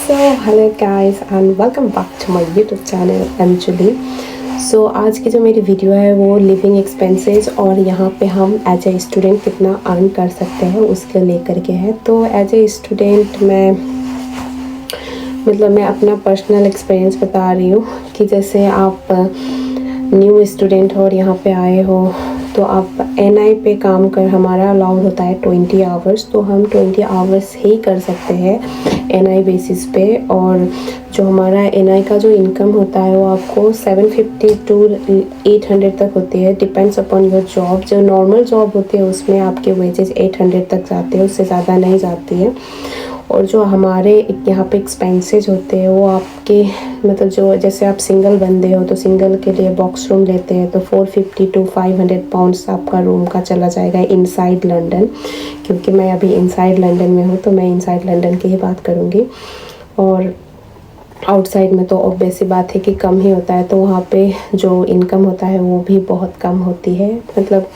So hello guys and welcome back to my YouTube channel Anjali. So आज की जो मेरी वीडियो है वो लिविंग एक्सपेंसेस और यहाँ पे हम एज ए स्टूडेंट कितना अर्न कर सकते हैं उसके लेकर के है। तो एज ए स्टूडेंट मैं अपना पर्सनल एक्सपीरियंस बता रही हूँ कि जैसे आप न्यू स्टूडेंट हो और यहाँ पे आए हो तो आप एनआई पे काम कर, हमारा अलाउड होता है 20 आवर्स, तो हम 20 आवर्स ही कर सकते हैं एनआई बेसिस पे। और जो हमारा एनआई का जो इनकम होता है वो आपको 750 टू 800 तक होती है, डिपेंड्स अपॉन योर जॉब। जो नॉर्मल जॉब होती है उसमें आपके वेजेस 800 तक जाते हैं, उससे ज़्यादा नहीं जाती है। और जो हमारे यहाँ पे एक्सपेंसेस होते हैं वो आपके मतलब जो जैसे आप सिंगल बंदे हो तो सिंगल के लिए बॉक्स रूम लेते हैं तो 450 टू 500 पाउंड्स आपका रूम का चला जाएगा इनसाइड लंदन। क्योंकि मैं अभी इनसाइड लंदन में हूँ तो मैं इनसाइड लंदन की ही बात करूँगी। और आउटसाइड में तो ऑब्वियस सी बात है कि कम ही होता है, तो वहाँ पे जो इनकम होता है वो भी बहुत कम होती है। मतलब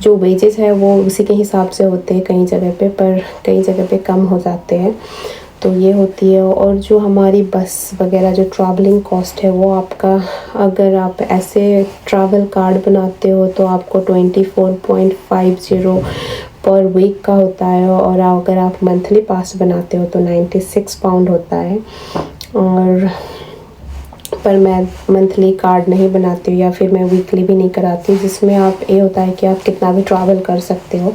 जो वेजेस है वो उसी के हिसाब से होते हैं कई जगह पे, पर कई जगह पे कम हो जाते हैं, तो ये होती है। और जो हमारी बस वगैरह जो ट्रैवलिंग कॉस्ट है वो आपका, अगर आप ऐसे ट्रैवल कार्ड बनाते हो तो आपको 24.50 पर वीक का होता है, और अगर आप मंथली पास बनाते हो तो 96 पाउंड होता है। और पर मैं मंथली कार्ड नहीं बनाती हूँ या फिर मैं वीकली भी नहीं कराती, जिसमें आप ये होता है कि आप कितना भी ट्रैवल कर सकते हो।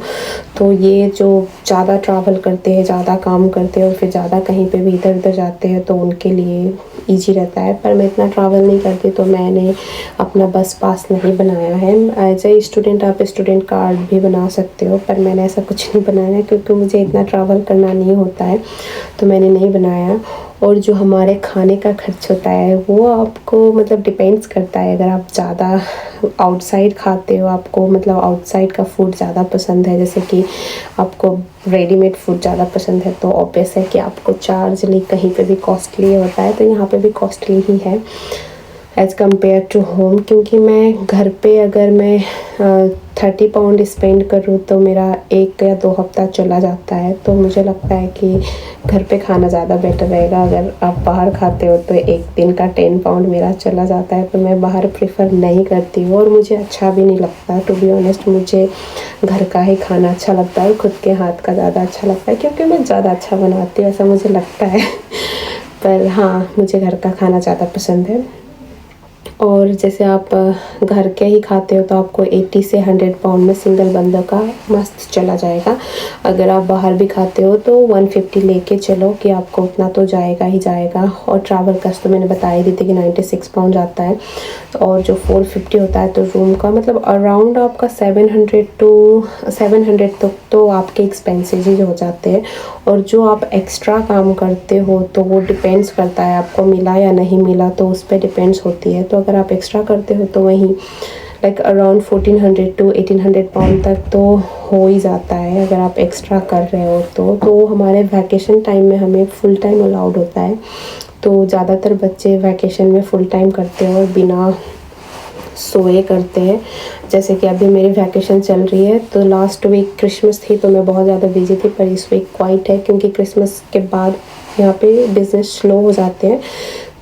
तो ये जो ज़्यादा ट्रैवल करते हैं, ज़्यादा काम करते हैं और फिर ज़्यादा कहीं पे भी इधर उधर जाते हैं तो उनके लिए ईजी रहता है। पर मैं इतना ट्रैवल नहीं करती तो मैंने अपना बस पास नहीं बनाया है। एज ए स्टूडेंट आप स्टूडेंट कार्ड भी बना सकते हो, पर मैंने ऐसा कुछ नहीं बनाया क्योंकि मुझे इतना ट्रैवल करना नहीं होता है, तो मैंने नहीं बनाया। और जो हमारे खाने का खर्च होता है वो आपको मतलब डिपेंड्स करता है। अगर आप ज़्यादा आउटसाइड खाते हो, आपको मतलब आउटसाइड का फूड ज़्यादा पसंद है, जैसे कि आपको रेडीमेड फूड ज़्यादा पसंद है, तो ऑब्वियस है कि आपको चार्ज कहीं पे भी कॉस्टली होता है, तो यहाँ पे भी कॉस्टली ही है एज़ कम्पेयर टू होम। क्योंकि मैं घर पे अगर मैं 30 पाउंड स्पेंड करूँ तो मेरा 1 या 2 हफ्ता चला जाता है, तो मुझे लगता है कि घर पे खाना ज़्यादा बेटर रहेगा। अगर आप बाहर खाते हो तो एक दिन का 10 पाउंड मेरा चला जाता है, तो मैं बाहर प्रेफर नहीं करती हूँ और मुझे अच्छा भी नहीं लगता। टू बी ऑनेस्ट मुझे घर का ही खाना अच्छा लगता है, खुद के हाथ का ज़्यादा अच्छा लगता है क्योंकि मैं ज़्यादा अच्छा बनाती हूँ, ऐसा मुझे लगता है। पर हाँ, मुझे घर का खाना ज़्यादा पसंद है। और जैसे आप घर के ही खाते हो तो आपको 80 से 100 पाउंड में सिंगल बंदर का मस्त चला जाएगा। अगर आप बाहर भी खाते हो तो 150 लेके चलो कि आपको उतना तो जाएगा ही जाएगा। और ट्रैवल कस्ट तो मैंने बता ही दी थी कि 96 पाउंड जाता है, और जो 450 होता है तो रूम का मतलब अराउंड आपका 700 तक तो आपके एक्सपेंसेस ही हो जाते हैं। और जो आप एक्स्ट्रा काम करते हो तो वो डिपेंड्स करता है, आपको मिला या नहीं मिला तो उस पर डिपेंड्स होती है। तो अगर आप एक्स्ट्रा करते हो तो वहीं लाइक अराउंड 1400 टू 1800 पाउंड तक तो हो ही जाता है अगर आप एक्स्ट्रा कर रहे हो तो हमारे वैकेशन टाइम में हमें फुल टाइम अलाउड होता है, तो ज़्यादातर बच्चे वैकेशन में फुल टाइम करते हैं और बिना सोए करते हैं। जैसे कि अभी मेरी वैकेशन चल रही है तो लास्ट वीक क्रिसमस थी तो मैं बहुत ज़्यादा बिजी थी, पर इस वीक क्वाइट है क्योंकि क्रिसमस के बाद यहाँ पे बिज़नेस स्लो हो जाते हैं,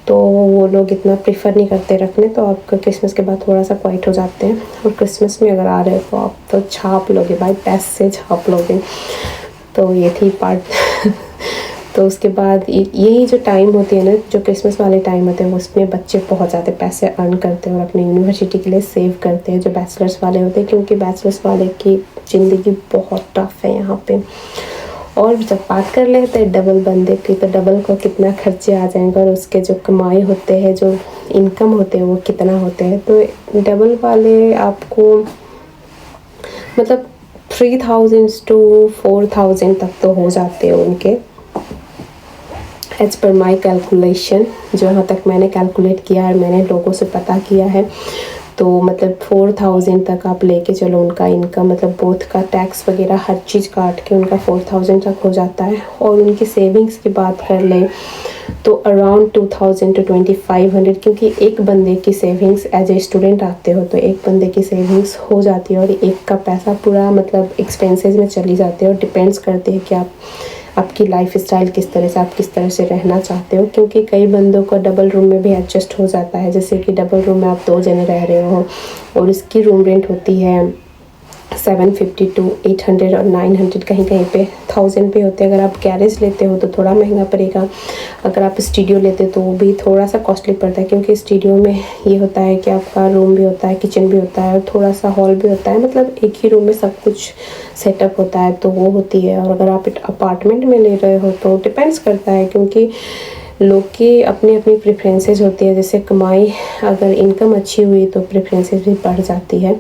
तो वो लोग इतना प्रेफर नहीं करते रखने, तो आपका क्रिसमस के बाद थोड़ा सा क्वाइट हो जाते हैं। और क्रिसमस में अगर आ रहे हो तो आप तो छाप लोगे भाई, पैसे छाप लोगे। तो ये थी पार्ट। तो उसके बाद यही जो टाइम होती है ना, जो क्रिसमस वाले टाइम होते हैं उसमें बच्चे बहुत ज़्यादा पैसे अर्न करते हैं और अपने यूनिवर्सिटी के लिए सेव करते हैं, जो बैचलर्स वाले होते हैं, क्योंकि बैचलर्स वाले की ज़िंदगी बहुत टफ है यहाँ पे। और जब बात कर लेते हैं डबल बंदे की तो डबल को कितना खर्चे आ जाएंगे और उसके जो कमाई होते हैं, जो इनकम होते हैं वो कितना होते हैं। तो डबल वाले आपको मतलब 3000 टू 4000 तक तो हो जाते हैं उनके, एज पर माई कैलकुलेशन। जो यहाँ तक मैंने कैलकुलेट किया है, मैंने लोगों से पता किया है, तो मतलब 4000 तक आप लेके चलो उनका इनकम, मतलब बोथ का टैक्स वगैरह हर चीज़ काट के उनका 4000 तक हो जाता है। और उनकी सेविंग्स की बात कर ले तो अराउंड 2000 टू 2500, क्योंकि एक बंदे की सेविंग्स एज ए स्टूडेंट आते हो तो एक बंदे की सेविंग्स हो जाती है और एक का पैसा पूरा मतलब एक्सपेंसेस में चली जाती है। और डिपेंड्स करती है कि आप आपकी लाइफ स्टाइल किस तरह से, आप किस तरह से रहना चाहते हो, क्योंकि कई बंदों को डबल रूम में भी एडजस्ट हो जाता है। जैसे कि डबल रूम में आप 2 जने रह रहे हो और इसकी रूम रेंट होती है 750 to 800 और 900, कहीं कहीं पे 1000 पे होते हैं। अगर आप गैरेज लेते हो तो थोड़ा महंगा पड़ेगा, अगर आप स्टूडियो लेते हो तो वो भी थोड़ा सा कॉस्टली पड़ता है, क्योंकि स्टूडियो में ये होता है कि आपका रूम भी होता है, किचन भी होता है और थोड़ा सा हॉल भी होता है, मतलब एक ही रूम में सब कुछ सेटअप होता है, तो वो होती है। और अगर आप अपार्टमेंट में ले रहे हो तो डिपेंड्स करता है, क्योंकि लोग की अपनी अपनी प्रेफरेंसेस होती है। जैसे कमाई, अगर इनकम अच्छी हुई तो प्रेफरेंसेस भी बढ़ जाती है।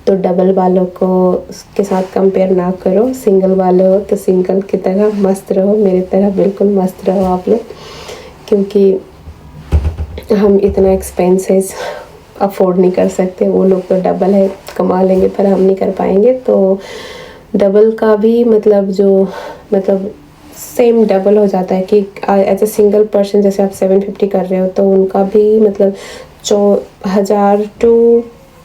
तो डबल वालों को उसके साथ कंपेयर ना करो, सिंगल वाले हो तो सिंगल की तरह मस्त रहो, मेरी तरह बिल्कुल मस्त रहो आप लोग, क्योंकि हम इतना एक्सपेंसेस अफोर्ड नहीं कर सकते। वो लोग तो डबल है कमा लेंगे पर हम नहीं कर पाएंगे। तो डबल का भी मतलब सेम डबल हो जाता है कि एज अ सिंगल पर्सन जैसे आप 750 कर रहे हो तो उनका भी मतलब 1000 टू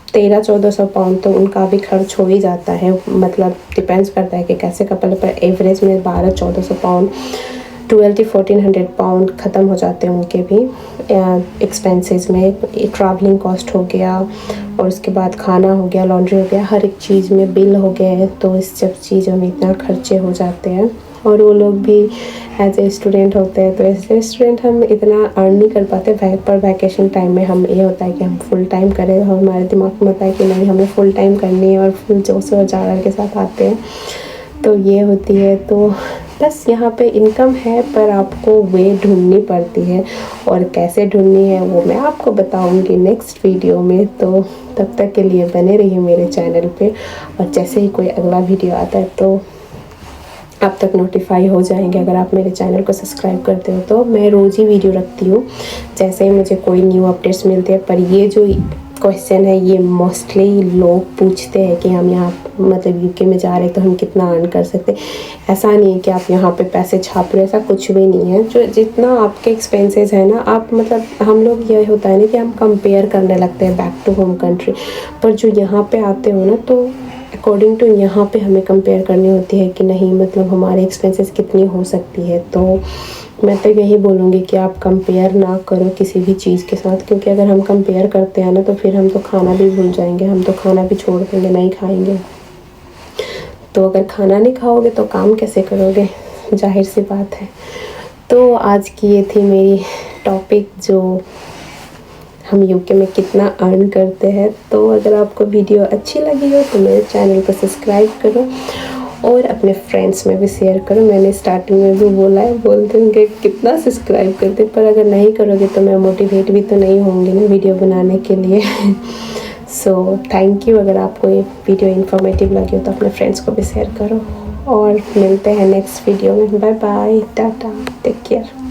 1300-1400 पाउंड तो उनका भी खर्च हो ही जाता है। मतलब डिपेंड्स करता है कि कैसे कपल, पर एवरेज में 1200-1400 पाउंड 1200 to 1400 पाउंड ख़त्म हो जाते हैं उनके भी एक्सपेंसेस में। ट्रैवलिंग कॉस्ट हो गया और उसके बाद खाना हो गया, लॉन्ड्री हो गया, हर एक चीज़ में बिल हो गए, तो इस सब चीज़ों में इतना खर्चे हो जाते हैं। और वो लोग भी एज ए स्टूडेंट होते हैं, तो एज ए स्टूडेंट हम इतना अर्न नहीं कर पाते। पर वैकेशन टाइम में हम ये होता है कि हम फुल टाइम करें, हमारे दिमाग में होता है कि नहीं हमें फुल टाइम करनी है और फुल जोश और जागर के साथ आते हैं, तो ये होती है। तो बस यहाँ पे इनकम है, पर आपको वे ढूंढनी पड़ती है, और कैसे ढूंढनी है वो मैं आपको बताऊंगी नेक्स्ट वीडियो में। तो तब तक के लिए बने रहिए मेरे चैनल पे, और जैसे ही कोई अगला वीडियो आता है तो आप तक नोटिफाई हो जाएंगे। अगर आप मेरे चैनल को सब्सक्राइब करते हो तो मैं रोज़ ही वीडियो रखती हूँ जैसे ही मुझे कोई न्यू अपडेट्स मिलते हैं। पर ये जो क्वेश्चन है ये मोस्टली लोग पूछते हैं कि हम यहाँ मतलब यूके में जा रहे हैं तो हम कितना अर्न कर सकते हैं। ऐसा नहीं है कि आप यहाँ पे पैसे छाप रहे, ऐसा कुछ भी नहीं है। जो जितना आपके एक्सपेंसेस है ना, आप मतलब हम लोग ये होता है ना कि हम कंपेयर करने लगते हैं बैक टू होम कंट्री, पर जो यहाँ पे आते हो ना तो अकॉर्डिंग टू यहाँ पे हमें कंपेयर करनी होती है कि नहीं मतलब हमारे एक्सपेंसेस कितनी हो सकती है। तो मैं तो यही बोलूँगी कि आप कंपेयर ना करो किसी भी चीज़ के साथ, क्योंकि अगर हम कंपेयर करते हैं ना तो फिर हम तो खाना भी भूल जाएंगे, हम तो खाना भी छोड़ देंगे, नहीं खाएंगे। तो अगर खाना नहीं खाओगे तो काम कैसे करोगे, जाहिर सी बात है। तो आज की ये थी मेरी टॉपिक, जो हम यूके में कितना अर्न करते हैं। तो अगर आपको वीडियो अच्छी लगी हो तो मेरे चैनल को सब्सक्राइब करो और अपने फ्रेंड्स में भी शेयर करो। मैंने स्टार्टिंग में भी बोला है, बोलते होंगे कितना सब्सक्राइब करते, पर अगर नहीं करोगे तो मैं मोटिवेट भी तो नहीं होंगी ना वीडियो बनाने के लिए। So thank you. अगर आपको ये वीडियो इन्फॉर्मेटिव लगी हो तो अपने फ्रेंड्स को भी शेयर करो, और मिलते हैं नेक्स्ट वीडियो में। बाय बाय, टाटा, टेक केयर।